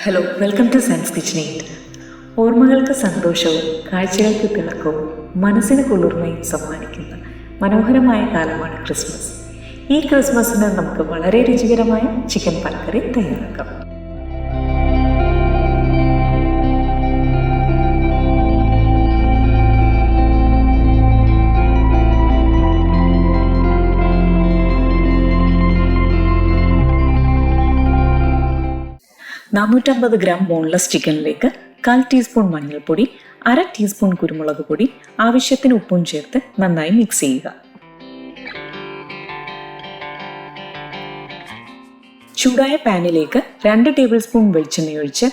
Hello, welcome to science kitchenette. ഓർമ്മകൾക്ക് സന്തോഷവും കാഴ്ചകൾക്ക് തിളക്കവും മനസ്സിന് കുളിർമയും സമ്മാനിക്കുന്ന മനോഹരമായ കാലമാണ് ക്രിസ്മസ്. ഈ ക്രിസ്മസിന് നമുക്ക് വളരെ രുചികരമായ ചിക്കൻ പാൽക്കറി തയ്യാറാക്കാം. ഗ്രാം ബോൺലെസ് ചിക്കനിലേക്ക് 1/4 ടീസ്പൂൺ മഞ്ഞൾപ്പൊടി, 1/2 ടീസ്പൂൺ കുരുമുളക് പൊടി, ആവശ്യത്തിന് ഉപ്പും ചേർത്ത് നന്നായി മിക്സ് ചെയ്യുക. ചൂടായ പാനിലേക്ക് 2 ടേബിൾ സ്പൂൺ വെളിച്ചെണ്ണ ഒഴിച്ച്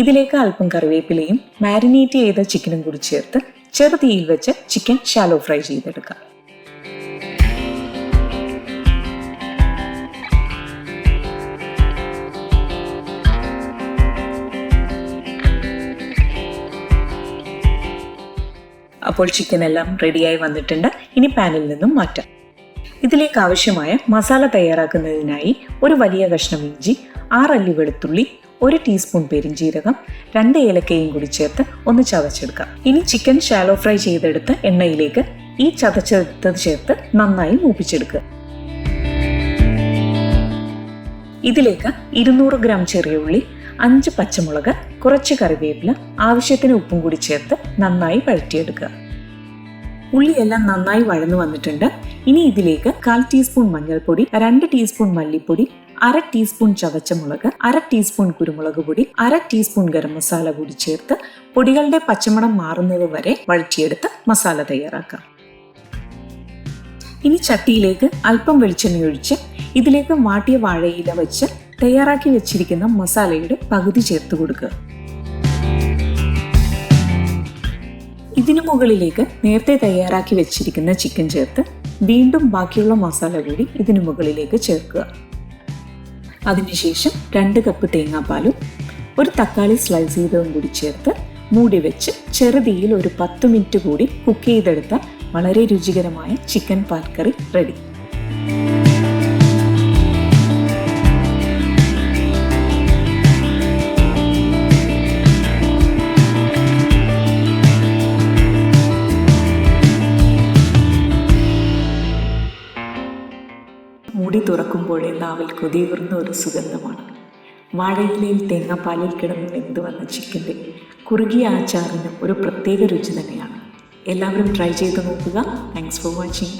ഇതിലേക്ക് അല്പം കറിവേപ്പിലയും മാരിനേറ്റ് ചെയ്ത ചിക്കനും കൂടി ചേർത്ത് ചെറുതീയിൽ വെച്ച് ചിക്കൻ ഷാലോ ഫ്രൈ ചെയ്തെടുക്കാം. അപ്പോൾ ചിക്കൻ എല്ലാം റെഡിയായി വന്നിട്ടുണ്ട്. ഇനി പാനിൽ നിന്നും മാറ്റാം. ഇതിലേക്ക് ആവശ്യമായ മസാല തയ്യാറാക്കുന്നതിനായി ഒരു വലിയ കഷ്ണം ഇഞ്ചി, 6 അല്ലി വെളുത്തുള്ളി, 1 ടീസ്പൂൺ പെരിഞ്ജീരകം, 2 ഏലക്കയും കൂടി ചേർത്ത് ഒന്ന് ചതച്ചെടുക്കാം. ഇനി ചിക്കൻ ഷാലോ ഫ്രൈ ചെയ്തെടുത്ത് എണ്ണയിലേക്ക് ഈ ചതച്ചെടുത്തത് ചേർത്ത് നന്നായി മൂപ്പിച്ചെടുക്കുക. ഇതിലേക്ക് 200 ഗ്രാം ചെറിയ ഉള്ളി, 5 പച്ചമുളക്, കുറച്ച് കറിവേപ്പില, ആവശ്യത്തിന് ഉപ്പും കൂടി ചേർത്ത് നന്നായി വഴറ്റിയെടുക്കുക. ഉള്ളിയെല്ലാം നന്നായി വഴന്നു വന്നിട്ടുണ്ട്. ഇനി ഇതിലേക്ക് 1/4 ടീസ്പൂൺ മഞ്ഞൾപ്പൊടി, 2 ടീസ്പൂൺ മല്ലിപ്പൊടി, 1/2 ടീസ്പൂൺ ചതച്ച മുളക്, 1/2 ടീസ്പൂൺ കുരുമുളക് പൊടി, 1/2 ടീസ്പൂൺ ഗരം മസാല കൂടി ചേർത്ത് പൊടികളുടെ പച്ചമണം മാറുന്നത് വരെ വഴറ്റിയെടുത്ത് മസാല തയ്യാറാക്കാം. ഇനി ചട്ടിയിലേക്ക് അല്പം വെളിച്ചെണ്ണ ഒഴിച്ച് ഇതിലേക്ക് വാട്ടിയ വാഴയില വെച്ച് തയ്യാറാക്കി വെച്ചിരിക്കുന്ന മസാലയുടെ പകുതി ചേർത്ത് കൊടുക്കുക. ഇതിനു മുകളിലേക്ക് നേരത്തെ തയ്യാറാക്കി വെച്ചിരിക്കുന്ന ചിക്കൻ ചേർത്ത് വീണ്ടും ബാക്കിയുള്ള മസാല കൂടി ഇതിനു മുകളിലേക്ക് ചേർക്കുക. അതിനുശേഷം 2 കപ്പ് തേങ്ങാപ്പാലും 1 തക്കാളി സ്ലൈസ് ചെയ്തതും കൂടി ചേർത്ത് മൂടി വെച്ച് ചെറുതീയിൽ ഒരു 10 മിനിറ്റ് കൂടി കുക്ക് ചെയ്തെടുത്ത വളരെ രുചികരമായ ചിക്കൻ പാൽക്കറി റെഡി. മൂടി തുറക്കുമ്പോഴേ നാവിൽ കൊതിയൂർന്ന ഒരു സുഗന്ധമാണ്. വാഴയിലയിൽ തേങ്ങാപ്പാലിൽ കിടന്ന് വെന്ത് വന്ന ചിക്കൻ്റെ കുറുകിയ അച്ചാറിന് ഒരു പ്രത്യേക രുചി തന്നെയാണ്. എല്ലാവരും ട്രൈ ചെയ്ത് നോക്കുക. Thanks for watching.